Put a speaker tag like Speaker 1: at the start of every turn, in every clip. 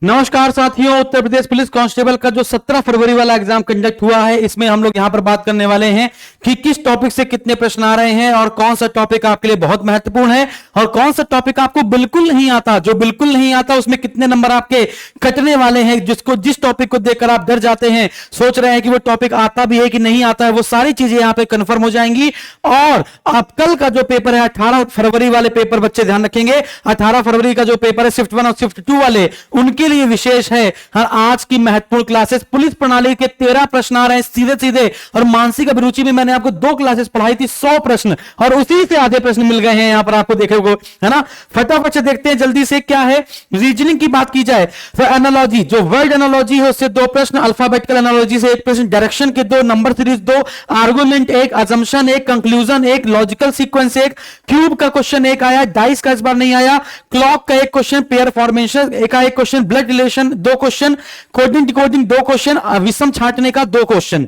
Speaker 1: नमस्कार साथियों, Uttar Pradesh police constable का जो 17 फरवरी वाला एग्जाम कंडक्ट हुआ है, इसमें हम लोग यहां पर बात करने वाले हैं कि किस टॉपिक से कितने प्रश्न आ रहे हैं और कौन सा टॉपिक आपके लिए बहुत महत्वपूर्ण है और कौन सा टॉपिक आपको बिल्कुल नहीं आता। जो बिल्कुल नहीं आता उसमें कितने नंबर आपके कटने वाले हैं। जिस टॉपिक को देखकर आप डर जाते हैं, सोच रहे हैं कि वो टॉपिक आता भी है कि नहीं आता है, वो सारी चीजें यहां पर कंफर्म हो जाएंगी। और आप कल का जो पेपर है 18 फरवरी वाले पेपर, बच्चे ध्यान रखेंगे, 18 फरवरी का जो पेपर है शिफ्ट 1 और शिफ्ट 2 वाले, उनके लिए विशेष है। आज की महत्वपूर्ण क्लासेस, पुलिस प्रणाली के 13 प्रश्न आ रहे हैं सीधे सीधे। और मानसिक अभिरुचि में मैंने आपको 2 क्लासेस पढ़ाई थी, 100 प्रश्न, और उसी से आधे प्रश्न मिल गए हैं यहां पर आपको देखने को, है ना। फटाफट से देखते हैं जल्दी से क्या है। रीजनिंग की बात की जाए तो एनालॉजी, जो वर्ड एनालॉजी है उससे 2 प्रश्न, अल्फाबेटिकल एनालॉजी से 1 प्रश्न, डायरेक्शन के 2, number series 2, argument 1, assumption 1, conclusion 1, logical sequence 1, cube का क्वेश्चन 1 आया, डाइस का इस बार नहीं आया, क्लॉक का 1 क्वेश्चन, पेयर फॉर्मेशन का 1 question, blood relation 2 question, coding decoding 2 question, विषम छांटने का 2 क्वेश्चन।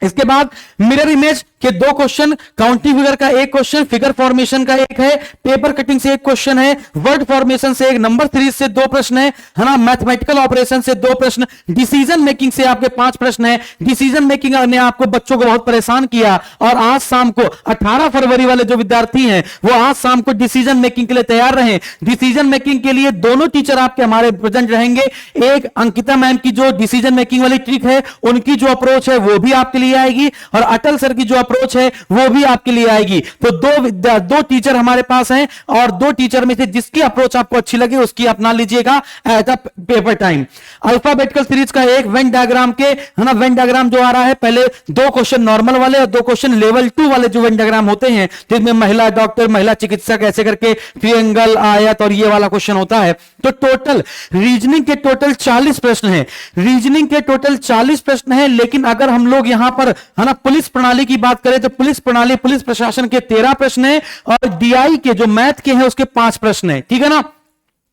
Speaker 1: इसके बाद मिरर इमेज के 2 क्वेश्चन, काउंटिंग फिगर का 1 क्वेश्चन, फिगर फॉर्मेशन का 1 है, पेपर कटिंग से 1 क्वेश्चन है, वर्ड फॉर्मेशन से 1, नंबर सीरीज से 2 प्रश्न है ना, मैथमेटिकल ऑपरेशन से 2 प्रश्न, डिसीजन मेकिंग से आपके 5 प्रश्न है। डिसीजन मेकिंग ने आपको बच्चों को बहुत परेशान किया और आज शाम को 18 फरवरी वाले जो विद्यार्थी हैं वो आज शाम को डिसीजन मेकिंग के लिए तैयार रहे। डिसीजन मेकिंग के लिए दोनों टीचर आपके हमारे प्रेजेंट रहेंगे। एक अंकिता मैम की जो डिसीजन मेकिंग वाली ट्रिक है, उनकी जो अप्रोच है वो भी आपके लिए आएगी, और अटल सर की जो अप्रोच है वो भी आपके लिए आएगी। तो दो टीचर हमारे पास हैं, और 2 टीचर में से जिसकी अप्रोच आपको अच्छी लगे उसकी अपना लीजिएगा at a paper time. Alphabetical series का 1 वेन डायग्राम के, है ना, वेन डायग्राम जो आ रहा है, पहले 2 क्वेश्चन नॉर्मल वाले और 2 क्वेश्चन लेवल 2 वाले जो वेन डायग्राम होते हैं, जिसमें महिला डॉक्टर, महिला चिकित्सक ऐसे करके ट्रायंगल, आयत और ये वाला क्वेश्चन होता है। तो टोटल रीजनिंग के टोटल 40 प्रश्न हैं। रीजनिंग के टोटल 40 प्रश्न हैं, लेकिन अगर हम लोग यहां पर, है ना, पुलिस प्रणाली की बात करें तो पुलिस प्रणाली, पुलिस प्रशासन के 13 प्रश्न हैं, और डीआई के जो मैथ के हैं उसके 5 प्रश्न हैं। ठीक है ना।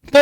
Speaker 1: तो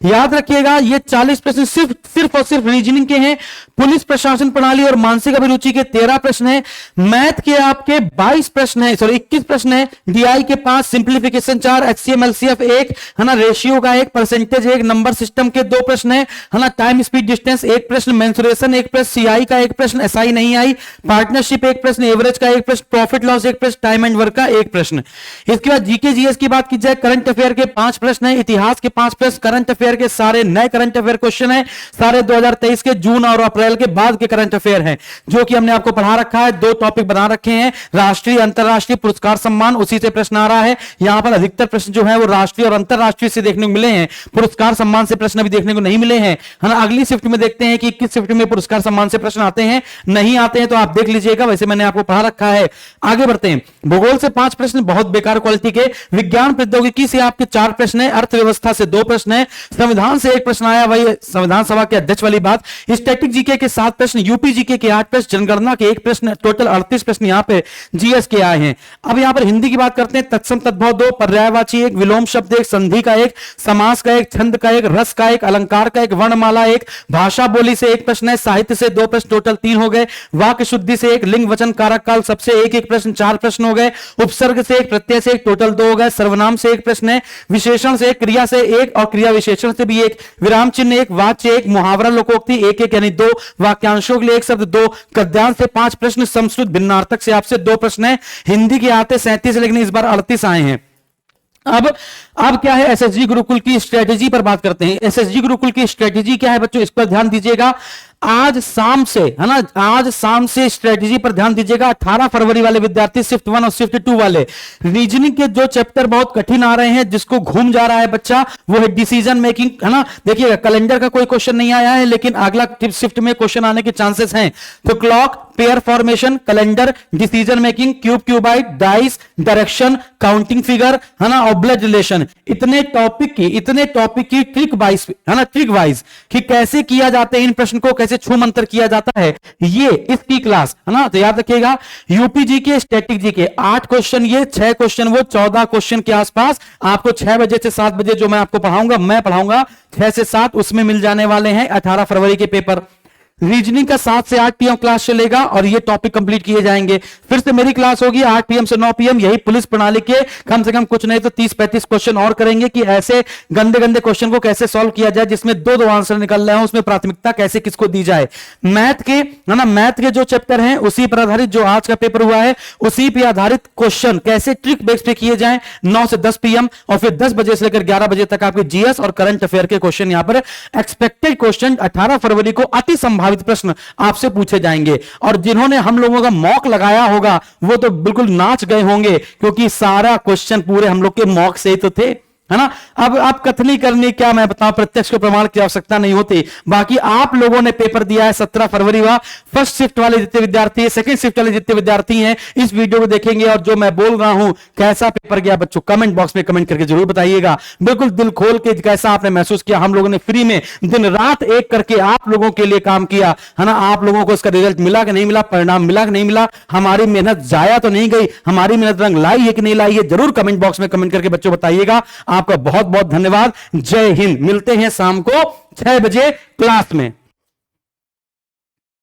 Speaker 1: याद रखिएगा ये 40 प्रश्न सिर्फ और सिर्फ रीजनिंग के हैं। पुलिस प्रशासन प्रणाली और मानसिक अभिरुचि के 13 प्रश्न हैं। मैथ के आपके 22 प्रश्न हैं, सॉरी 21 प्रश्न हैं। डीआई के 5, सिंप्लीफिकेशन 4, एचसीएम एलसीएफ 1, है ना, रेशियो का 1, परसेंटेज 1, नंबर सिस्टम के 2 प्रश्न है ना, टाइम स्पीड डिस्टेंस 1 प्रश्न, मेंसुरेशन 1 प्रश्न, सीआई का 1 प्रश्न, एसआई नहीं आई, पार्टनरशिप 1 प्रश्न, एवरेज का 1 प्रश्न, प्रॉफिट लॉस 1 प्रश्न, टाइम एंड वर्क का 1 प्रश्न। इसके बाद जीके जीएस की बात की जाए, करंट अफेयर के 5 प्रश्न है, इतिहास के 5 प्रश्न, करंट अफेयर के सारे नए करंट अफेयर क्वेश्चन है, सारे 2023 के जून और अप्रैल के बाद के करंट अफेयर हैं, जो कि हमने आपको पढ़ा रखा है। 2 टॉपिक बना रखे हैं, राष्ट्रीय अंतरराष्ट्रीय पुरस्कार सम्मान, उसी से प्रश्न आ रहा है। यहां पर अधिकतर प्रश्न जो है वो राष्ट्रीय और अंतरराष्ट्रीय से देखने को मिले हैं, पुरस्कार सम्मान से प्रश्न अभी देखने को नहीं मिले हैं, है ना। अगली शिफ्ट में देखते हैं कि किस शिफ्ट में पुरस्कार सम्मान से प्रश्न आते हैं, नहीं आते हैं तो आप देख लीजिएगा, वैसे मैंने आपको पढ़ा रखा है। आगे बढ़ते हैं। भूगोल से 5 प्रश्न बहुत बेकार क्वालिटी के, विज्ञान प्रौद्योगिकी से आपके 4 प्रश्न है, अर्थव्यवस्था से 2 प्रश्न है, संविधान से 1 प्रश्न आया, वही संविधान सभा के अध्यक्ष वाली बात। स्टैटिक जीके के 7 प्रश्न, यूपी जीके के 8 प्रश्न, जनगणना के 1 प्रश्न, टोटल 38 प्रश्न यहां पे जीएस के आए हैं। अब यहां पर हिंदी की बात करते हैं। तत्सम तद्भव 2, पर्यायवाची 1, विलोम शब्द 1, संधि का 1, समास का 1, छंद का 1, रस का 1, अलंकार का 1, वर्णमाला 1, भाषा बोली से 1 प्रश्न है, साहित्य से 2 प्रश्न, टोटल 3 हो गए। वाक्य शुद्धि से 1, लिंग वचन कारक काल सबसे 1 प्रश्न, 4 प्रश्न हो गए। उपसर्ग से 1, प्रत्यय से 1, टोटल 2 हो गए। सर्वनाम से 1 प्रश्न है, विशेषण से 1, क्रिया से 1 और क्रिया विशेषण से भी 1, विराम चिन्ह 1, वाच्य 1, मुहावरा लोकोक्ति 1 यानी 2, वाक्यांशों के लिए 1 शब्द 2, गद्यांश से 5 प्रश्न, संस्कृत भिन्नार्थक से आपसे 2 प्रश्न है। हिंदी के आते 37 लेकिन इस बार 38 आए हैं। अब क्या है, एसएसजी गुरुकुल की स्ट्रेटेजी पर बात करते हैं। एसएसजी गुरुकुल की स्ट्रेटेजी क्या है बच्चों, इस पर ध्यान दीजिएगा। आज शाम से, है ना, आज शाम से स्ट्रेटेजी पर ध्यान दीजिएगा। 18 फरवरी वाले विद्यार्थी शिफ्ट 1 और शिफ्ट 2 वाले, रीजनिंग के जो चैप्टर बहुत कठिन आ रहे हैं, जिसको घूम जा रहा है बच्चा, वो है डिसीजन मेकिंग, है ना। देखिएगा कैलेंडर का कोई क्वेश्चन नहीं आया है, लेकिन अगला शिफ्ट में क्वेश्चन आने के चांसेस हैं। तो clock, pair formation, calendar, decision making, cube qubit, dice, direction, counting figure, है ना, और ब्लड रिलेशन, इतने टॉपिक की ट्रिक वाइज, है ना, ट्रिक वाइज कि कैसे किया जाते हैं इन प्रश्न को, कैसे छू मंतर किया जाता है, ये इसकी क्लास, है ना। तो याद रखिएगा, यूपी जी के, स्टैटिक जी के 8 क्वेश्चन ये, 6 क्वेश्चन वो, 14 क्वेश्चन के आसपास आपको 6 बजे से 7 बजे जो मैं आपको पढ़ाऊंगा, मैं पढ़ाऊंगा 6 से 7, उसमें मिल जाने वाले हैं 18 फरवरी के पेपर। रीजनिंग का 7 से 8 पीएम क्लास चलेगा और ये टॉपिक कंप्लीट किए जाएंगे। फिर से मेरी क्लास होगी 8 पीएम से 9 पीएम, यही पुलिस प्रणाली के कम से कम कुछ नहीं तो 30-35 क्वेश्चन और करेंगे कि ऐसे गंदे गंदे क्वेश्चन को कैसे सॉल्व किया जाए जिसमें दो आंसर निकल रहे हो, उसमें प्राथमिकता कैसे किसको दी जाए। मैथ के है ना, मैथ के जो चैप्टर हैं उसी पर आधारित जो आज का पेपर हुआ है उसी पर आधारित क्वेश्चन कैसे ट्रिक बेस पे किए जाए 9 से 10 पीएम, और फिर 10 बजे से लेकर 11 बजे तक आपके जीएस और करंट अफेयर के क्वेश्चन यहां पर एक्सपेक्टेड क्वेश्चन 18 फरवरी को अति संभावित प्रश्न आपसे पूछे जाएंगे। और जिन्होंने हम लोगों का मॉक लगाया होगा वो तो बिल्कुल नाच गए होंगे, क्योंकि सारा क्वेश्चन पूरे हम लोग के मॉक से ही तो थे, है ना। अब आप कथनी करनी क्या मैं बताऊं, प्रत्यक्ष के प्रमाण की आवश्यकता नहीं होती। बाकी आप लोगों ने पेपर दिया है 17 फरवरी का। फर्स्ट शिफ्ट वाले जितने विद्यार्थी हैं, सेकंड शिफ्ट वाले जितने विद्यार्थी हैं इस वीडियो को देखेंगे और जो मैं बोल रहा हूं कैसा पेपर गया बच्चों, कमेंट बॉक्स में कमेंट करके जरूर बताइएगा। बिल्कुल दिल खोल के कैसा आपने महसूस किया। हम लोगों ने फ्री में दिन रात एक करके आप लोगों के लिए काम किया, है ना। आप लोगों को इसका रिजल्ट मिला कि नहीं मिला, परिणाम मिला कि नहीं मिला, हमारी मेहनत जाया तो नहीं गई, हमारी मेहनत रंग लाई है कि नहीं लाई है, जरूर कमेंट बॉक्स में कमेंट करके बच्चों बताइएगा। आपका बहुत बहुत धन्यवाद। जय हिंद। मिलते हैं शाम को 6 बजे क्लास में।